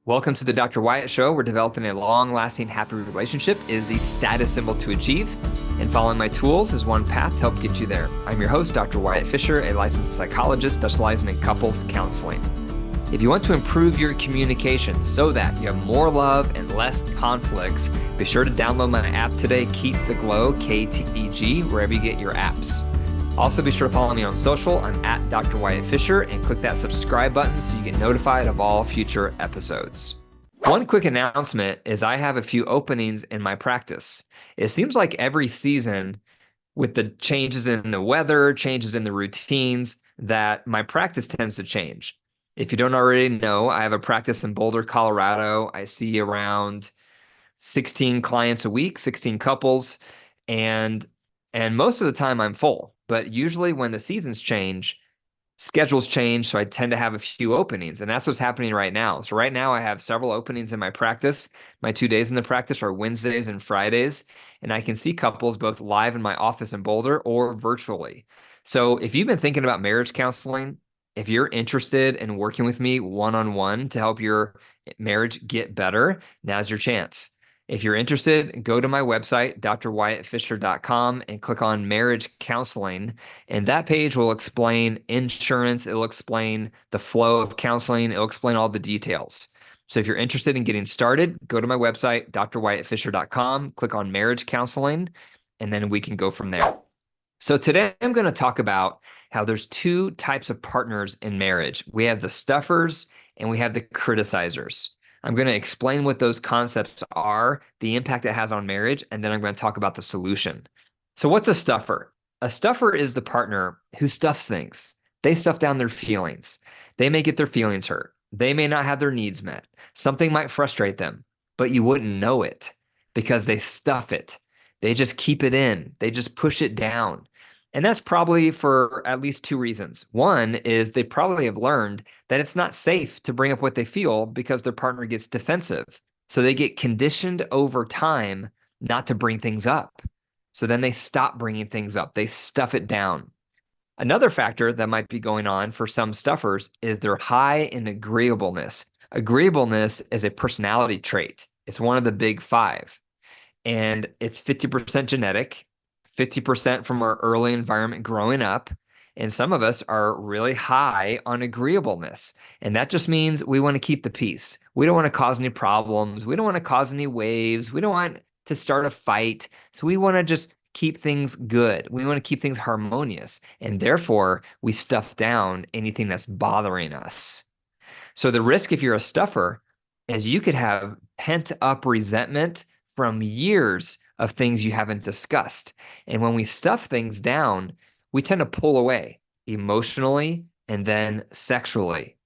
Welcome to the Dr. Wyatt Show, where developing a long-lasting, happy relationship is the status symbol to achieve, and following my tools is one path to help get you there. I'm your host, Dr. Wyatt Fisher, a licensed psychologist specializing in couples counseling. If you want to improve your communication so that you have more love and less conflicts, be sure to download my app today, Keep the Glow, KTEG, wherever you get your apps. Also, be sure to follow me on social. I'm at Dr. Wyatt Fisher, and click that subscribe button so you get notified of all future episodes. One quick announcement is I have a few openings in my practice. It seems like every season, with the changes in the weather, changes in the routines, that my practice tends to change. If you don't already know, I have a practice in Boulder, Colorado. I see around 16 clients a week, 16 couples, and most of the time I'm full. But usually when the seasons change, schedules change, so I tend to have a few openings, and that's what's happening right now. So right now I have several openings in my practice. My 2 days in the practice are Wednesdays and Fridays, and I can see couples both live in my office in Boulder or virtually. So if you've been thinking about marriage counseling, if you're interested in working with me one-on-one to help your marriage get better, now's your chance. If you're interested, go to my website, drwyattfisher.com, and click on marriage counseling. And that page will explain insurance. It'll explain the flow of counseling. It'll explain all the details. So if you're interested in getting started, go to my website, drwyattfisher.com, click on marriage counseling, and then we can go from there. So today I'm going to talk about how there's two types of partners in marriage. We have the stuffers and we have the criticizers. I'm going to explain what those concepts are, the impact it has on marriage, and then I'm going to talk about the solution. So what's a stuffer? A stuffer is the partner who stuffs things. They stuff down their feelings. They may get their feelings hurt. They may not have their needs met. Something might frustrate them, but you wouldn't know it because they stuff it. They just keep it in. They just push it down. And that's probably for at least two reasons. One is they probably have learned that it's not safe to bring up what they feel because their partner gets defensive. So they get conditioned over time not to bring things up. So then they stop bringing things up. They stuff it down. Another factor that might be going on for some stuffers is they're high in agreeableness. Agreeableness is a personality trait. It's one of the big five. And it's 50% genetic, 50% from our early environment growing up. And some of us are really high on agreeableness. And that just means we want to keep the peace. We don't want to cause any problems. We don't want to cause any waves. We don't want to start a fight. So we want to just keep things good. We want to keep things harmonious. And therefore, we stuff down anything that's bothering us. So the risk if you're a stuffer is you could have pent up resentment from years of things you haven't discussed. And when we stuff things down, we tend to pull away emotionally and then sexually.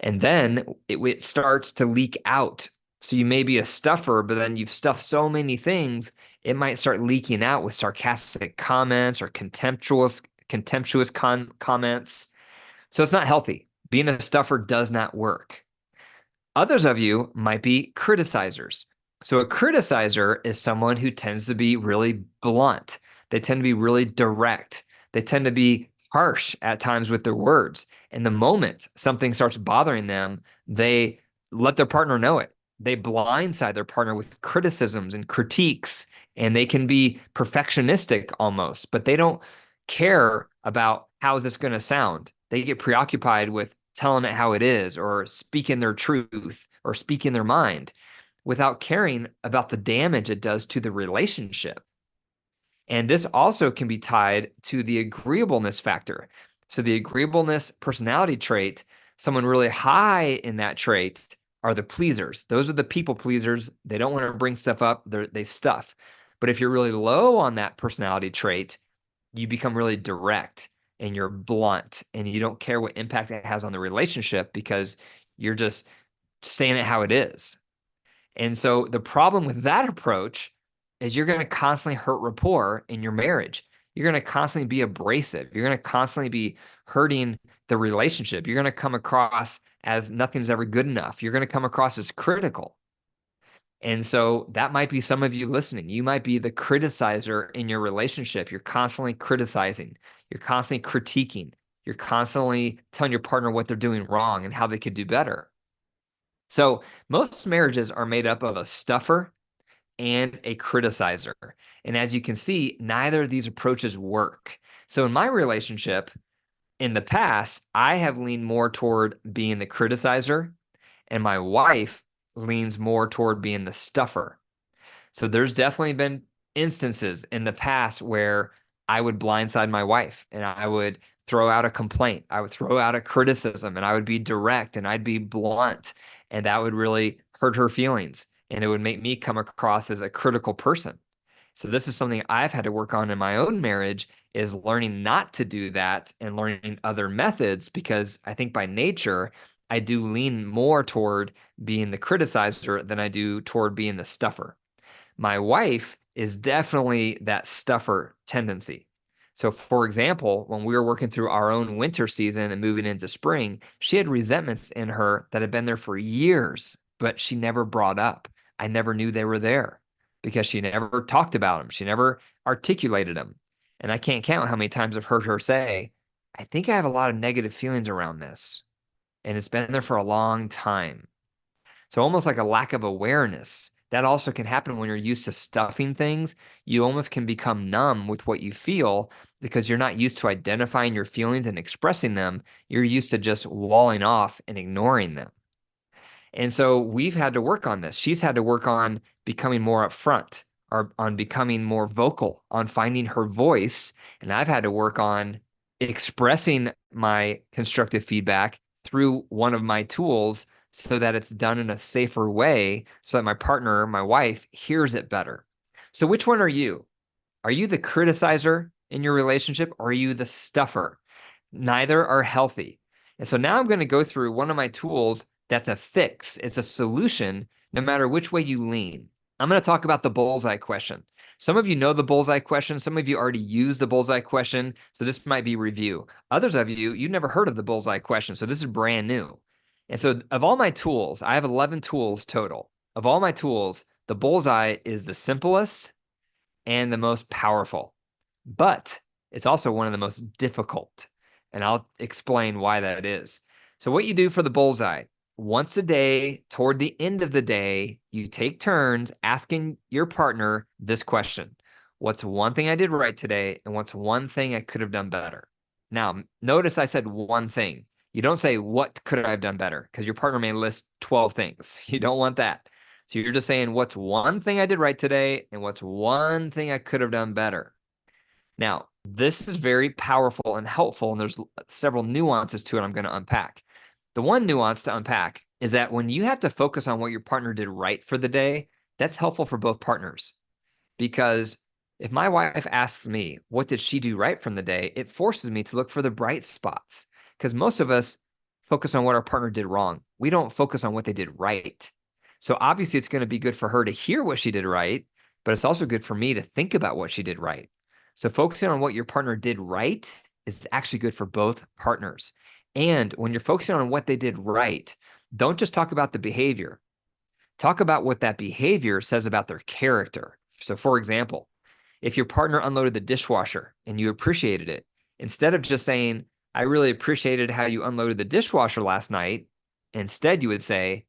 And then it starts to leak out. So you may be a stuffer, but then you've stuffed so many things, it might start leaking out with sarcastic comments or contemptuous comments. So it's not healthy. Being a stuffer does not work. Others of you might be criticizers. So a criticizer is someone who tends to be really blunt. They tend to be really direct. They tend to be harsh at times with their words. And the moment something starts bothering them, they let their partner know it. They blindside their partner with criticisms and critiques, and they can be perfectionistic almost, but they don't care about how is this going to sound. They get preoccupied with telling it how it is or speaking their truth or speaking their mind, without caring about the damage it does to the relationship. And this also can be tied to the agreeableness factor. So the agreeableness personality trait, someone really high in that trait are the pleasers. Those are the people pleasers. They don't want to bring stuff up. They stuff. But if you're really low on that personality trait, you become really direct and you're blunt and you don't care what impact it has on the relationship because you're just saying it how it is. And so the problem with that approach is you're going to constantly hurt rapport in your marriage. You're going to constantly be abrasive. You're going to constantly be hurting the relationship. You're going to come across as nothing's ever good enough. You're going to come across as critical. And so that might be some of you listening. You might be the criticizer in your relationship. You're constantly criticizing. You're constantly critiquing. You're constantly telling your partner what they're doing wrong and how they could do better. So most marriages are made up of a stuffer and a criticizer. And as you can see, neither of these approaches work. So in my relationship, in the past, I have leaned more toward being the criticizer, and my wife leans more toward being the stuffer. So there's definitely been instances in the past where I would blindside my wife and I would throw out a complaint. I would throw out a criticism and I would be direct and I'd be blunt. And that would really hurt her feelings. And it would make me come across as a critical person. So this is something I've had to work on in my own marriage is learning not to do that and learning other methods because I think by nature, I do lean more toward being the criticizer than I do toward being the stuffer. My wife is definitely that stuffer tendency. So, for example, when we were working through our own winter season and moving into spring, she had resentments in her that had been there for years, but she never brought up. I never knew they were there because she never talked about them. She never articulated them. And I can't count how many times I've heard her say, I think I have a lot of negative feelings around this. And it's been there for a long time. So almost like a lack of awareness. That also can happen when you're used to stuffing things. You almost can become numb with what you feel because you're not used to identifying your feelings and expressing them. You're used to just walling off and ignoring them. And so we've had to work on this. She's had to work on becoming more upfront or on becoming more vocal, on finding her voice. And I've had to work on expressing my constructive feedback through one of my tools so that it's done in a safer way so that my partner, my wife, hears it better. So which one are you? Are you the criticizer in your relationship or are you the stuffer? Neither are healthy. And so now I'm going to go through one of my tools that's a fix. It's a solution no matter which way you lean. I'm going to talk about the bullseye question. Some of you know the bullseye question. Some of you already use the bullseye question. So this might be review. Others of you, you've never heard of the bullseye question. So this is brand new. And so of all my tools, I have 11 tools total. Of all my tools, the bullseye is the simplest and the most powerful, but it's also one of the most difficult. And I'll explain why that is. So what you do for the bullseye, once a day, toward the end of the day, you take turns asking your partner this question. What's one thing I did right today? And what's one thing I could have done better? Now, notice I said one thing. You don't say, what could I have done better? Because your partner may list 12 things. You don't want that. So you're just saying, what's one thing I did right today? And what's one thing I could have done better? Now, this is very powerful and helpful, and there's several nuances to it I'm going to unpack. The one nuance to unpack is that when you have to focus on what your partner did right for the day, that's helpful for both partners. Because if my wife asks me, what did she do right from the day? It forces me to look for the bright spots. Because most of us focus on what our partner did wrong. We don't focus on what they did right. So obviously, it's going to be good for her to hear what she did right, but it's also good for me to think about what she did right. So focusing on what your partner did right is actually good for both partners. And when you're focusing on what they did right, don't just talk about the behavior. Talk about what that behavior says about their character. So for example, if your partner unloaded the dishwasher and you appreciated it, instead of just saying, I really appreciated how you unloaded the dishwasher last night, instead you would say,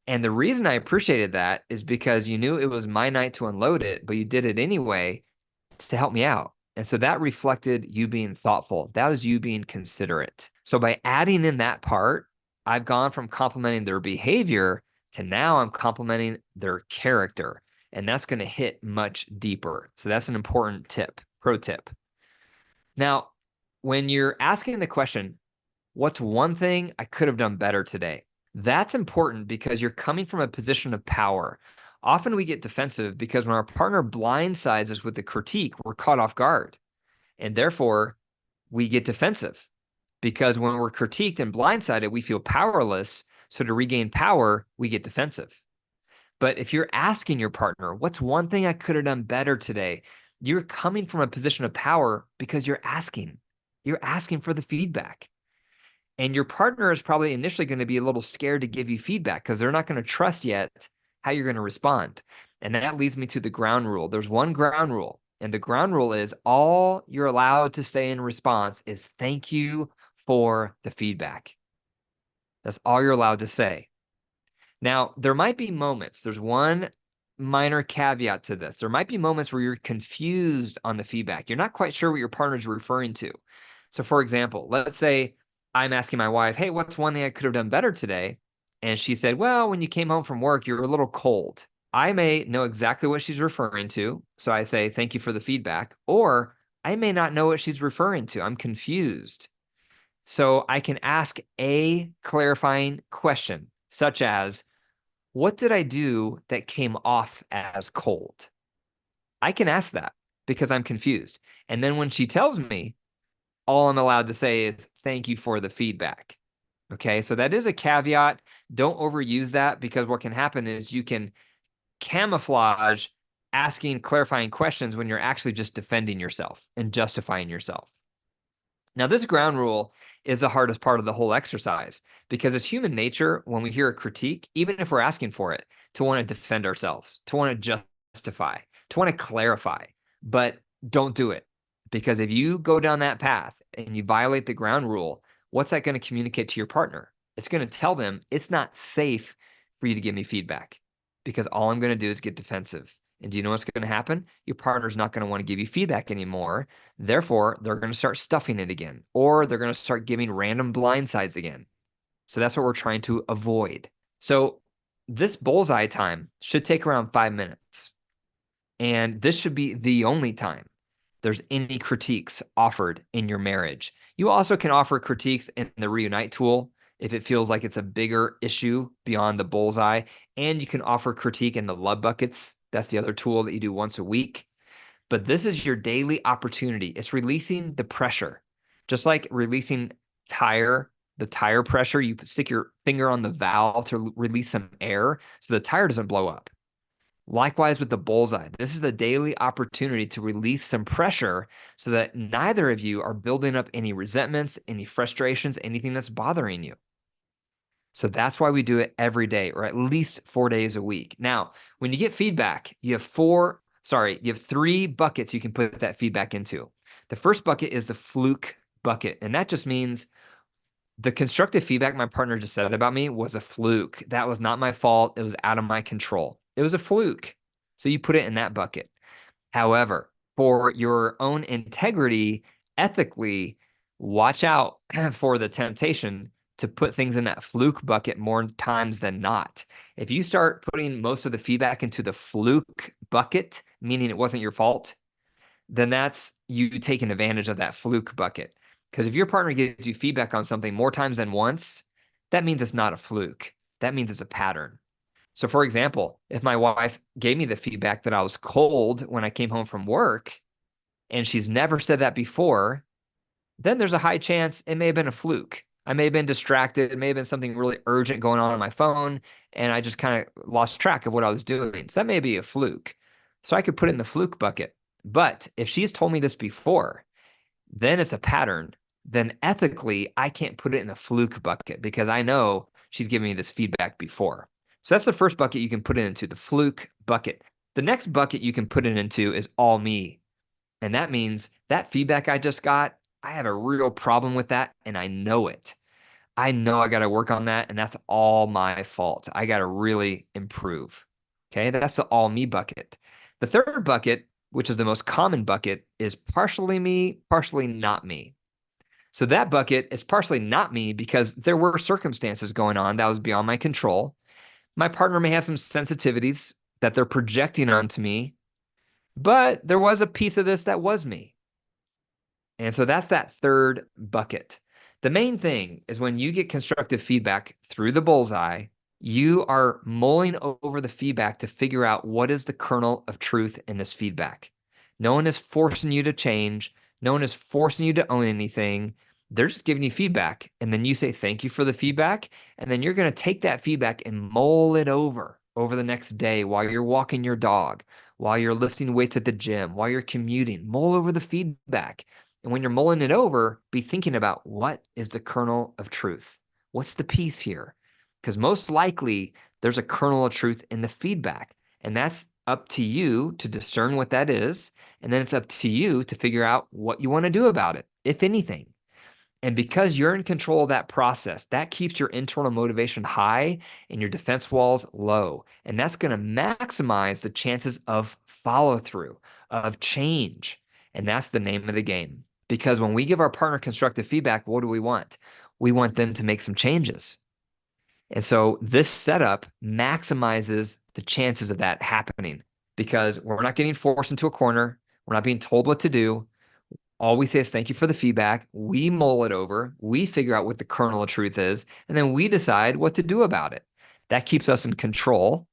and the reason I appreciated that is because you knew it was my night to unload it, but you did it anyway to help me out. And so that reflected you being thoughtful. That was you being considerate. So by adding in that part, I've gone from complimenting their behavior to now I'm complimenting their character. And that's going to hit much deeper. So that's an important tip, pro tip. Now, when you're asking the question, what's one thing I could have done better today? That's important because you're coming from a position of power. Often we get defensive because when our partner blindsides us with a critique, we're caught off guard. And therefore, we get defensive because when we're critiqued and blindsided, we feel powerless. So to regain power, we get defensive. But if you're asking your partner, what's one thing I could have done better today? You're coming from a position of power because you're asking. You're asking for the feedback. And your partner is probably initially going to be a little scared to give you feedback because they're not going to trust yet how you're going to respond. And that leads me to the ground rule. There's one ground rule. And the ground rule is all you're allowed to say in response is thank you for the feedback. That's all you're allowed to say. Now, there might be moments, there's one minor caveat to this. There might be moments where you're confused on the feedback. You're not quite sure what your partner's referring to. So, for example, let's say I'm asking my wife, hey, what's one thing I could have done better today? And she said, well, when you came home from work, you were a little cold. I may know exactly what she's referring to. So I say, thank you for the feedback. Or I may not know what she's referring to. I'm confused. So I can ask a clarifying question, such as, what did I do that came off as cold? I can ask that because I'm confused. And then when she tells me, all I'm allowed to say is, thank you for the feedback. Okay, so that is a caveat. Don't overuse that, because what can happen is you can camouflage asking clarifying questions when you're actually just defending yourself and justifying yourself. Now, this ground rule is the hardest part of the whole exercise, because it's human nature when we hear a critique, even if we're asking for it, to want to defend ourselves, to want to justify, to want to clarify. But don't do it, because if you go down that path and you violate the ground rule, what's that going to communicate to your partner? It's going to tell them it's not safe for you to give me feedback, because all I'm going to do is get defensive. And do you know what's going to happen? Your partner's not going to want to give you feedback anymore. Therefore, they're going to start stuffing it again, or they're going to start giving random blindsides again. So that's what we're trying to avoid. So this bullseye time should take around 5 minutes. And this should be the only time there's any critiques offered in your marriage. You also can offer critiques in the Reunite tool if it feels like it's a bigger issue beyond the bullseye. And you can offer critique in the love buckets. That's the other tool that you do once a week. But this is your daily opportunity. It's releasing the pressure. Just like releasing the tire pressure, you stick your finger on the valve to release some air so the tire doesn't blow up. Likewise with the bullseye, this is the daily opportunity to release some pressure so that neither of you are building up any resentments, any frustrations, anything that's bothering you. So that's why we do it every day, or at least 4 days a week. Now, when you get feedback, you have 3 buckets you can put that feedback into. The first bucket is the fluke bucket, and that just means the constructive feedback my partner just said about me was a fluke. That was not my fault. It was out of my control. It was a fluke. So you put it in that bucket. However, for your own integrity, ethically, watch out for the temptation to put things in that fluke bucket more times than not. If you start putting most of the feedback into the fluke bucket, meaning it wasn't your fault, then that's you taking advantage of that fluke bucket. Because if your partner gives you feedback on something more times than once, that means it's not a fluke. That means it's a pattern. So, for example, if my wife gave me the feedback that I was cold when I came home from work, and she's never said that before, then there's a high chance it may have been a fluke. I may have been distracted. It may have been something really urgent going on my phone, and I just kind of lost track of what I was doing. So that may be a fluke. So I could put it in the fluke bucket. But if she's told me this before, then it's a pattern. Then ethically, I can't put it in the fluke bucket because I know she's given me this feedback before. So that's the first bucket you can put it into, the fluke bucket. The next bucket you can put it into is all me. And that means that feedback I just got, I have a real problem with that, and I know it. I know I got to work on that, and that's all my fault. I got to really improve. Okay, that's the all me bucket. The third bucket, which is the most common bucket, is partially me, partially not me. So that bucket is partially not me because there were circumstances going on that was beyond my control. My partner may have some sensitivities that they're projecting onto me, but there was a piece of this that was me. And so that's that third bucket. The main thing is when you get constructive feedback through the bullseye, you are mulling over the feedback to figure out what is the kernel of truth in this feedback. No one is forcing you to change. No one is forcing you to own anything. They're just giving you feedback. And then you say, thank you for the feedback. And then you're going to take that feedback and mull it over the next day while you're walking your dog, while you're lifting weights at the gym, while you're commuting. Mull over the feedback. And when you're mulling it over, be thinking about what is the kernel of truth? What's the piece here? Because most likely there's a kernel of truth in the feedback. And that's up to you to discern what that is. And then it's up to you to figure out what you want to do about it, if anything. And because you're in control of that process, that keeps your internal motivation high and your defense walls low. And that's going to maximize the chances of follow through, of change. And that's the name of the game. Because when we give our partner constructive feedback, what do we want? We want them to make some changes. And so this setup maximizes the chances of that happening because we're not getting forced into a corner. We're not being told what to do. All we say is thank you for the feedback. We mull it over. We figure out what the kernel of truth is, and then we decide what to do about it. That keeps us in control,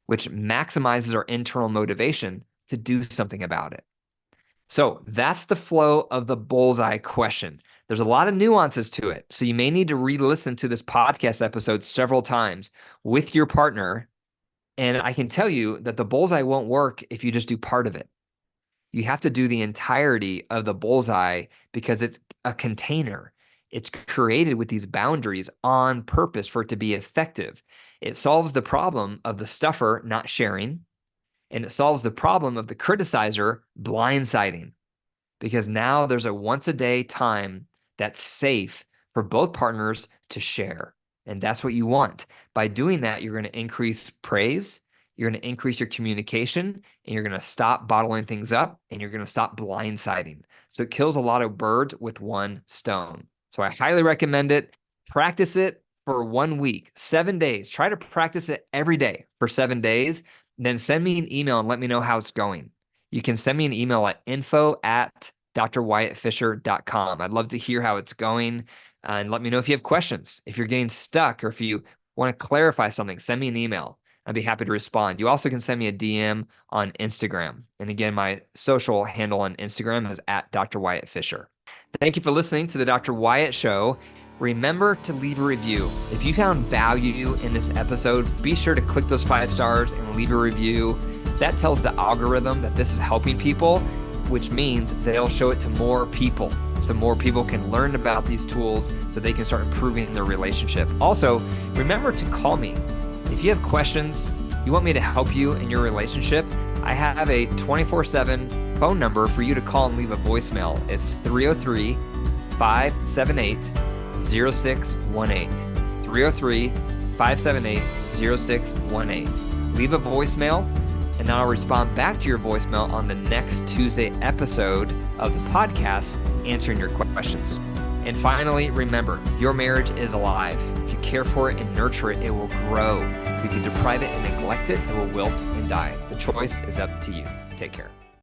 which maximizes our internal motivation to do something about it. So that's the flow of the bullseye question. There's a lot of nuances to it. So you may need to re-listen to this podcast episode several times with your partner. And I can tell you that the bullseye won't work if you just do part of it. You have to do the entirety of the bullseye because it's a container. It's created with these boundaries on purpose for it to be effective. It solves the problem of the stuffer not sharing, and it solves the problem of the criticizer blindsiding, because now there's a once a day time that's safe for both partners to share. And that's what you want. By doing that, you're going to increase praise, you're going to increase your communication, and you're going to stop bottling things up, and you're going to stop blindsiding. So it kills a lot of birds with one stone. So I highly recommend it. Practice it for 1 week, 7 days. Try to practice it every day for 7 days. Then send me an email and let me know how it's going. You can send me an email at info@drwyattfisher.com. I'd love to hear how it's going, and let me know if you have questions. If you're getting stuck or if you want to clarify something, send me an email. I'd be happy to respond. You also can send me a DM on Instagram. And again, my social handle on Instagram is @drwyattfisher. Thank you for listening to the Dr. Wyatt Show. Remember to leave a review. If you found value in this episode, be sure to click those 5 stars and leave a review. That tells the algorithm that this is helping people, which means they'll show it to more people. So more people can learn about these tools so they can start improving their relationship. Also, remember to call me. If you have questions, you want me to help you in your relationship, I have a 24/7 phone number for you to call and leave a voicemail. It's 303-578-0618. 303-578-0618. Leave a voicemail, and then I'll respond back to your voicemail on the next Tuesday episode of the podcast, answering your questions. And finally, remember, your marriage is alive. If you care for it and nurture it, it will grow. If you deprive it and neglect it, it will wilt and die. The choice is up to you. Take care.